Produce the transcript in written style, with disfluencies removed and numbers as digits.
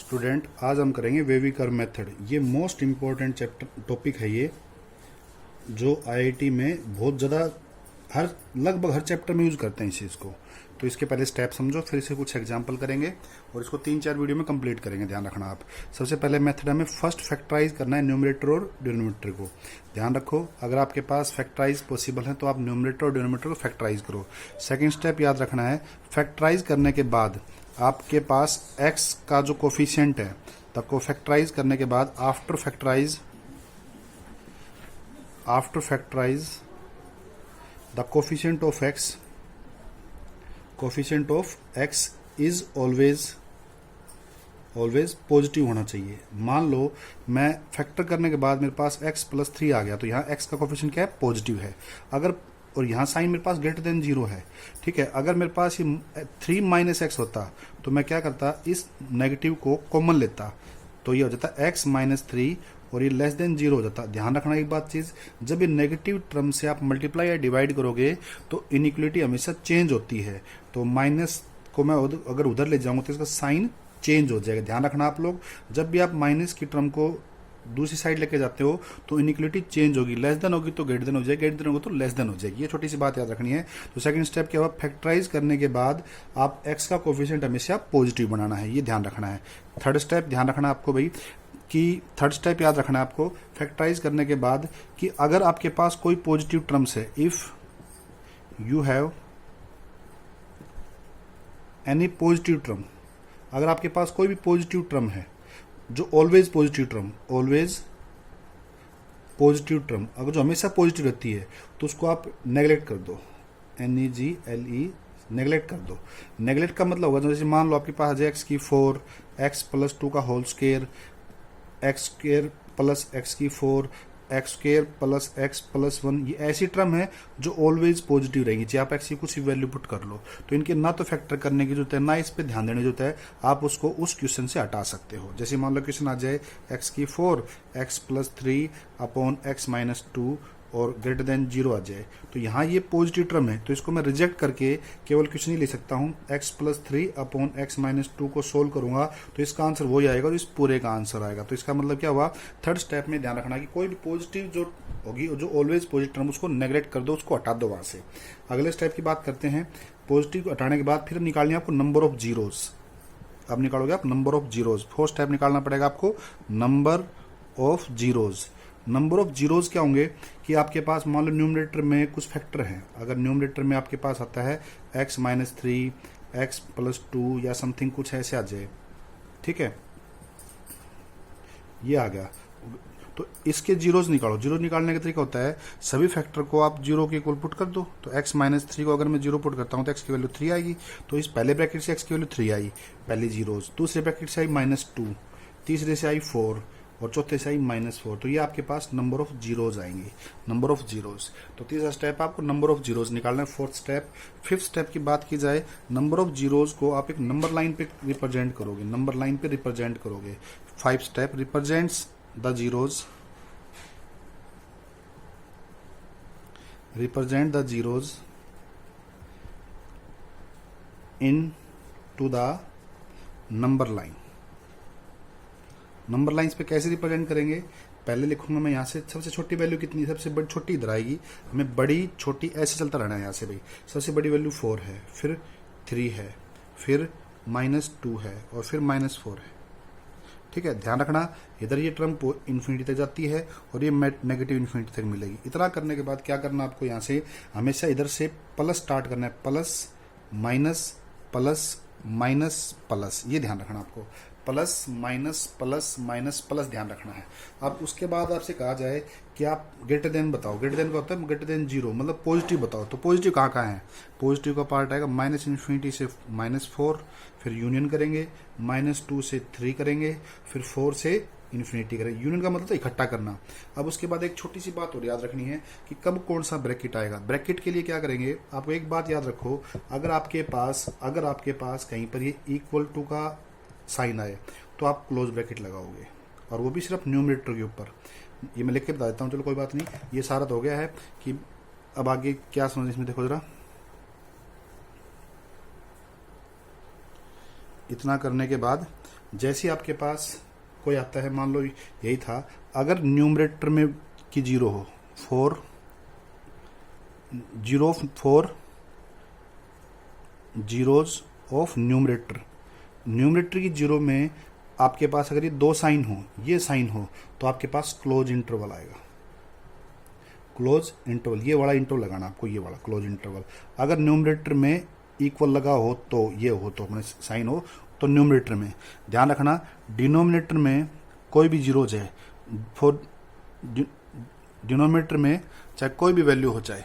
Student, आज हम करेंगे वेवी कर्व मेथड। ये मोस्ट इम्पोर्टेंट चैप्टर टॉपिक है ये, जो आईआईटी में बहुत ज़्यादा लगभग हर चैप्टर में यूज़ करते हैं इस चीज़ को। तो इसके पहले स्टेप समझो, फिर इसे कुछ एग्जांपल करेंगे और इसको 3-4 वीडियो में कंप्लीट करेंगे। ध्यान रखना आप। सबसे पहले मेथड हमें फर्स्ट फैक्टराइज करना है न्यूमरेटर और डिनोमिनेटर को। ध्यान रखो, अगर आपके पास फैक्टराइज पॉसिबल है तो आप न्यूमरेटर और डिनोमिनेटर को फैक्टराइज करो। सेकेंड स्टेप याद रखना है, फैक्टराइज करने के बाद आपके पास x का जो कोफिशिएंट है तब को फैक्टराइज करने के बाद after factorize the coefficient of x is always positive होना चाहिए। मान लो मैं फैक्टर करने के बाद मेरे पास x प्लस 3 आ गया, तो यहाँ x का कोफिशिएंट क्या है? पॉजिटिव है। अगर और यहाँ साइन मेरे पास ग्रेटर देन 0 है, ठीक है। अगर मेरे पास ये 3 माइनस एक्स होता तो मैं क्या करता, इस नेगेटिव को कॉमन लेता, तो ये हो जाता x माइनस 3 और ये लेस देन 0 हो जाता। ध्यान रखना एक बात चीज़, जब ये नेगेटिव टर्म से आप मल्टीप्लाई या डिवाइड करोगे तो इनइक्वलिटी हमेशा चेंज होती है। तो माइनस को मैं अगर उधर ले जाऊंगा तो इसका साइन चेंज हो जाएगा। ध्यान रखना आप लोग, जब भी आप माइनस की टर्म को दूसरी साइड लेके जाते हो तो इनइक्वलिटी चेंज होगी। लेस देन होगी तो ग्रेटर देन हो जाएगी, ग्रेटर देन होगी तो लेस देन हो जाएगी। ये छोटी सी बात याद रखनी है। तो सेकंड स्टेप क्या हुआ, फैक्टराइज करने के बाद आप x का कोफिशिएंट हमेशा पॉजिटिव बनाना है, ये ध्यान रखना है। थर्ड स्टेप ध्यान रखना आपको भाई कि थर्ड स्टेप याद रखना है आपको फैक्टराइज करने के बाद कि अगर आपके पास कोई पॉजिटिव टर्म्स है, if you have any positive term, अगर आपके पास कोई भी पॉजिटिव टर्म है जो ऑलवेज पॉजिटिव टर्म अगर जो हमेशा पॉजिटिव रहती है तो उसको आप नेगलेक्ट कर दो, NEGLE, नेगलेक्ट कर दो। नेगलेक्ट का मतलब होगा जैसे मान लो आपके पास है x की 4, x प्लस 2 का whole square, x square plus x की 4, x square plus x plus 1, ये ऐसी टर्म है जो ऑलवेज पॉजिटिव रहेगी, चाहे आप x की कुछ भी वैल्यू पुट कर लो। तो इनके ना तो फैक्टर करने की जरूरत है, ना इस पे ध्यान देने की जरूरत है। आप उसको उस क्वेश्चन से हटा सकते हो। जैसे मान लो क्वेश्चन आ जाए x की 4, x plus 3 upon x minus 2 और ग्रेटर देन 0 आ जाए, तो यहाँ ये पॉजिटिव टर्म है तो इसको मैं रिजेक्ट करके केवल क्वेश्चन ही ले सकता हूँ। x plus 3 upon x minus 2 को सोल्व करूंगा तो इसका आंसर वही आएगा और इस पूरे का आंसर आएगा। तो इसका मतलब क्या हुआ, थर्ड स्टेप में ध्यान रखना कि कोई भी पॉजिटिव जो होगी, जो ऑलवेज पॉजिटिव टर्म, उसको नेगलेक्ट कर दो, उसको हटा दो वहां से। अगले स्टेप की बात करते हैं। पॉजिटिव को हटाने के बाद फिर निकालनी है आपको नंबर ऑफ जीरोज। अब निकालोगे आप number of zeros. Fourth step निकालना पड़ेगा आपको number of zeros. Number of zeros क्या होंगे कि आपके पास मान लो न्यूमरेटर में कुछ फैक्टर हैं। अगर न्यूमरेटर में आपके पास आता है x माइनस 3, x प्लस 2 या समथिंग कुछ ऐसे आ जाए, ठीक है, ये आ गया, तो इसके जीरोज निकालो। जीरो निकालने का तरीका होता है सभी फैक्टर को आप जीरो के इक्वल पुट कर दो। तो x माइनस 3 को अगर मैं जीरो पुट करता हूँ तो x की वैल्यू 3 आएगी। तो इस पहले ब्रैकेट से x की वैल्यू 3 आई, पहली जीरोज। दूसरे ब्रैकेट से आई -2, तीसरे से आई 4 और चौथे से आई -4। तो ये आपके पास नंबर ऑफ जीरोज आएंगे, नंबर ऑफ जीरोज। तो तीसरा स्टेप आपको नंबर ऑफ जीरोज निकालना है, फोर्थ स्टेप। फिफ्थ स्टेप की बात की जाए, नंबर ऑफ जीरोज को आप एक नंबर लाइन पे रिप्रेजेंट करोगे, नंबर लाइन पे रिप्रेजेंट करोगे। 5 step, represents the zeros, represent the zeros into the number line। Number lines पे कैसे रिप्रेजेंट करेंगे, पहले लिखूंगा मैं यहाँ से सबसे छोटी वैल्यू कितनी, सबसे बड़ी छोटी इधर आएगी, हमें बड़ी छोटी ऐसे चलता रहना है यहाँ से भाई। सबसे बड़ी वैल्यू 4 है, फिर 3 है, फिर -2 है और फिर -4 है, ठीक है। ध्यान रखना इधर ये टर्म इन्फिनिटी तक जाती है और ये नेगेटिव इन्फिनिटी तक मिलेगी। इतना करने के बाद क्या करना आपको, यहाँ से हमेशा इधर से प्लस स्टार्ट करना है, plus minus plus minus plus, ये ध्यान रखना आपको, plus minus plus minus plus ध्यान रखना है। अब उसके बाद आपसे कहा जाए कि आप ग्रेटर देन बताओ, ग्रेटर देन का होता है ग्रेटर देन 0, मतलब पॉजिटिव बताओ। तो पॉजिटिव कहाँ कहाँ है, पॉजिटिव का पार्ट आएगा -इन्फिनिटी से -4, फिर यूनियन करेंगे, -2 से 3 करेंगे, फिर 4 से इन्फिनिटी करेंगे। यूनियन का मतलब तो इकट्ठा करना। अब उसके बाद एक छोटी सी बात और याद रखनी है कि कब कौन सा ब्रैकेट आएगा। ब्रैकेट के लिए क्या करेंगे, आपको एक बात याद रखो, अगर आपके पास कहीं पर ये इक्वल टू का साइन आए तो आप क्लोज ब्रैकेट लगाओगे, और वो भी सिर्फ न्यूमरेटर के ऊपर। ये मैं लिख के बता देता हूँ, चलो कोई बात नहीं। ये सारा तो हो गया है कि अब आगे क्या समझ, इसमें देखो जरा। इतना करने के बाद जैसे आपके पास कोई आता है, मान लो यही था, अगर न्यूमरेटर में की 0 हो, 4 जीरोज ऑफ न्यूमरेटर, न्यूमरेटर की 0 में आपके पास अगर ये 2 साइन हो, ये साइन हो, तो आपके पास क्लोज इंटरवल आएगा। क्लोज इंटरवल, ये वाला इंटरवल लगाना आपको, ये वाला क्लोज इंटरवल। अगर न्यूमरेटर में इक्वल लगा हो तो ये हो, तो अपने साइन हो तो न्यूमरेटर में। ध्यान रखना डिनोमिनेटर में कोई भी जीरोज है, फॉर डिनोमिनेटर में चाहे कोई भी वैल्यू हो, चाहे